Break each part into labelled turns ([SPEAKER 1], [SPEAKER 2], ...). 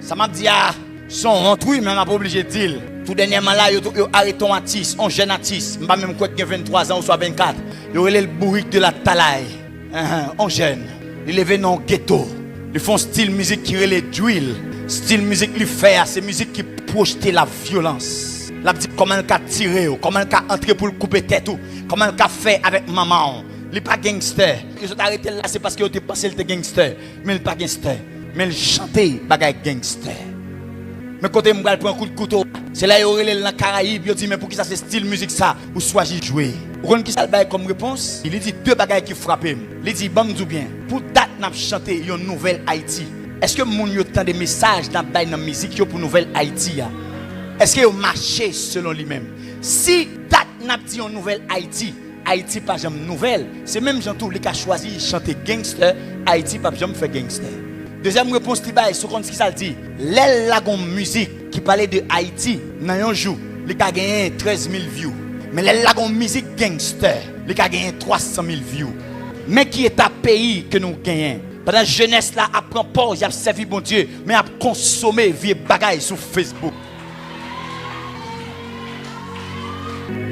[SPEAKER 1] Ça m'a dit, son rentrouille, mais m'a pas obligé de dire. Tout dernièrement là, yo arrêté un artiste, un jeune artiste, pas même quoi que 23 ans ou soit 24. Yo relè le bourrique de la talaye. Un jeune. Il est dans le ghetto. Ils font style musique qui relè drill. Style musique qui fait, c'est musique qui projette la violence. La dit comment elle a tiré, comment elle a entré pour le couper tête, comment elle a fait avec maman. Il n'est pas gangster. Ils ont arrêté là, c'est parce qu'ils ont pensé qu'il était gangster. Mais il n'est pas gangster. Mais il chantait bagay gangster. Mais quand il prend un coup de couteau, c'est là qu'il y a dans les Caraïbes, il dit mais pour qui ça c'est style musique ça, ou soit j'y jouer. Vous connaissez qui ça le comme réponse? Il dit deux bagailles qui frappent. Il dit bon nous bien. Pour date n'a chanté une nouvelle Haïti. Est-ce que moun yo tant des messages dans la musique pour nouvelle Haïti? Est-ce que yo marché selon lui-même? Si date n'a dit une nouvelle Haïti, Haïti pas jamais nouvelle, c'est même Jean tout les qui a choisi chanter gangster, Haïti pas jamais fait gangster. Deuxième réponse qui bail, ce qu'on ce qui ça dit. L'elle la gon musique qui parlait de Haïti dans un jour, les a gagné 13 000 views. Mais l'elle la gon musique gangster, les a gagné 300 000 views. Mais qui est un pays que nous gagnons? Pendant la jeunesse là, apprend pause, il a servi bon Dieu, mais a consommé vieux bagailles sur Facebook.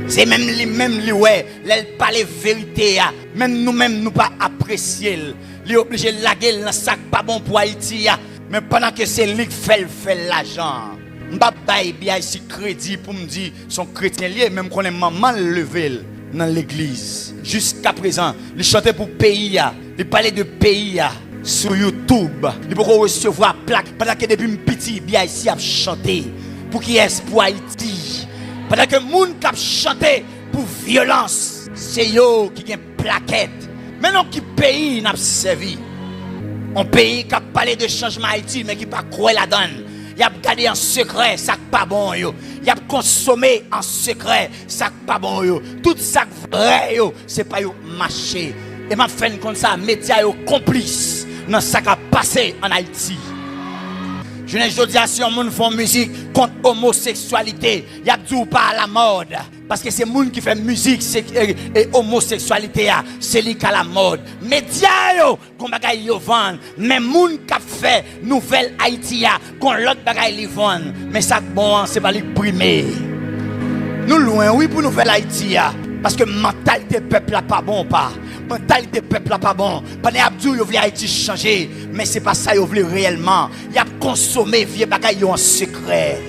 [SPEAKER 1] C'est même lui ouais, elle parle vérité, même nous-mêmes nous pas apprécier. Li obligé de laguer dans sac pas bon pour Haïti, mais pendant que c'est lui qui fait l'argent. M'pa bail bien ici crédit pour me dire son chrétien lié même qu'on est maman levé dans l'église. Jusqu'à présent, il chantait pour pays, il parlait de pays sur YouTube. Il peut recevoir plaque pendant que depuis petit bien ici a chanté pour qui est pour Haïti. Pendant que moun k'ap chanté pour violence, c'est yo qui gen plaquette. Mais non qui pays n'a servi. Un pays qui a parlé de changement Haïti mais qui pas croire la donne. Il a gardé en secret ça pas bon yo. Il a consommé en secret ça pas bon yo. Tout ça vrai yo, c'est pas yo marché. Et m'a fait comme ça médias yo complice dans ça qui a passé en Haïti. Je ne dis pas si on fait musique contre l'homosexualité, il y a tout pas à la mode. Parce que c'est les gens qui font musique et homosexualité, c'est lui qui a la mode. Médias, qu'on bagaille yo vend, mais les gens qui fait nouvelle Haïti, qu'on l'autre bagaille li vend. Mais ça bon, c'est pas les primés. Nous loin, oui, pour nouvelle Haïti, parce que mentalité peuple là pas bon pas. Mentalité peuple là pas bon. Pendant Abdou yo vle Haïti changer, mais c'est pas ça yo vle réellement. Y a consommé vieux bagaille en secret.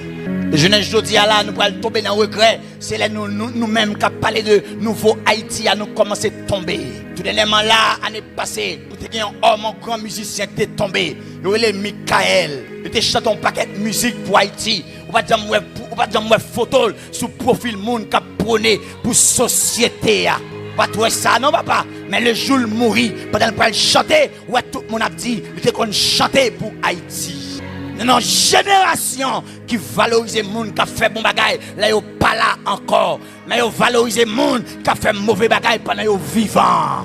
[SPEAKER 1] Je ne jodi là nous pral tomber dans regret, c'est là nous mêmes qui parler de nouveau Haïti à nous commencer à tomber. Tout dernièrement là année passée, nous avons un homme un grand musicien qui est tombé. Il est Michael. Il était chanté un paquet de musique pour Haïti. On va dire moi photo sur profil monde qui prôné pour société. Pas tout ça non papa, mais le jour il mourit pendant qu'il chanter, ouais tout le monde a dit, il était qu'on chanter pour Haïti. Une génération qui valorise les gens qui fait bon bagaille, là yo pas là encore, mais yo valorise les gens qui fait mauvais bagaille pendant yo vivant.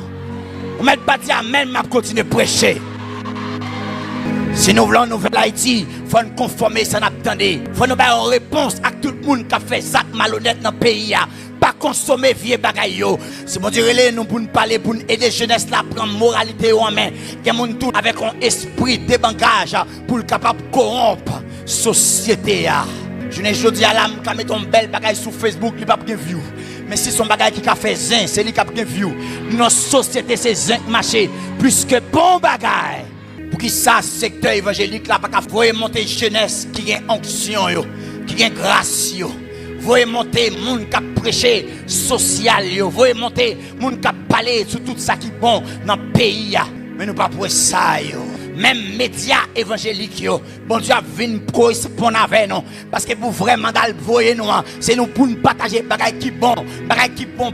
[SPEAKER 1] On met pas dire amen, m'a continuer prêcher. Si nous voulons nouvelle Haïti, il faut nous conformer ça n'attendez. Il faut nous donner une réponse à tout le monde qui a fait ça malhonnête dans le pays. Pas consommer vieux bagaille. Si mon Dieu nous pour nous parler, pour nous aider jeunesse là, prendre moralité en main. Il y a monde tout avec un esprit de bangage pour le capable de corrompre société. Je ne dis à l'âme qui met un bel bagaille sur Facebook, il n'y a pas de view. Mais si son bagaille qui a fait zin, c'est lui qui a de view. Notre société c'est zin marché plus que bon bagaille. Pour qui ça secteur évangélique là pas voyer monter jeunesse qui a onction yo, qui a grâce yo. Voyez monter moun qui a prêché social yo, voyez monter moun qui a parlé sur tout ça qui bon dans le pays ya. Mais nous pas pour ça yo. Même médias évangéliques yo, bon Dieu a vinn correspondre avec nous parce que pour vraiment dal voyer nous, c'est nous pour nous partager bagaille qui bon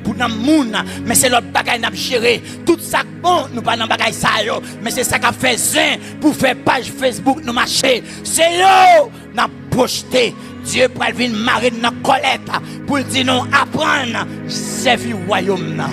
[SPEAKER 1] pour nan moun, mais c'est l'autre bagaille n'a gérer. Tout ça bon nous pas dans bagaille ça yo, mais c'est ça qu'a fait zin pour faire page Facebook nous marcher. C'est yo n'a projeté Dieu pour venir marrer dans colette pour dire nous apprendre servir royaume.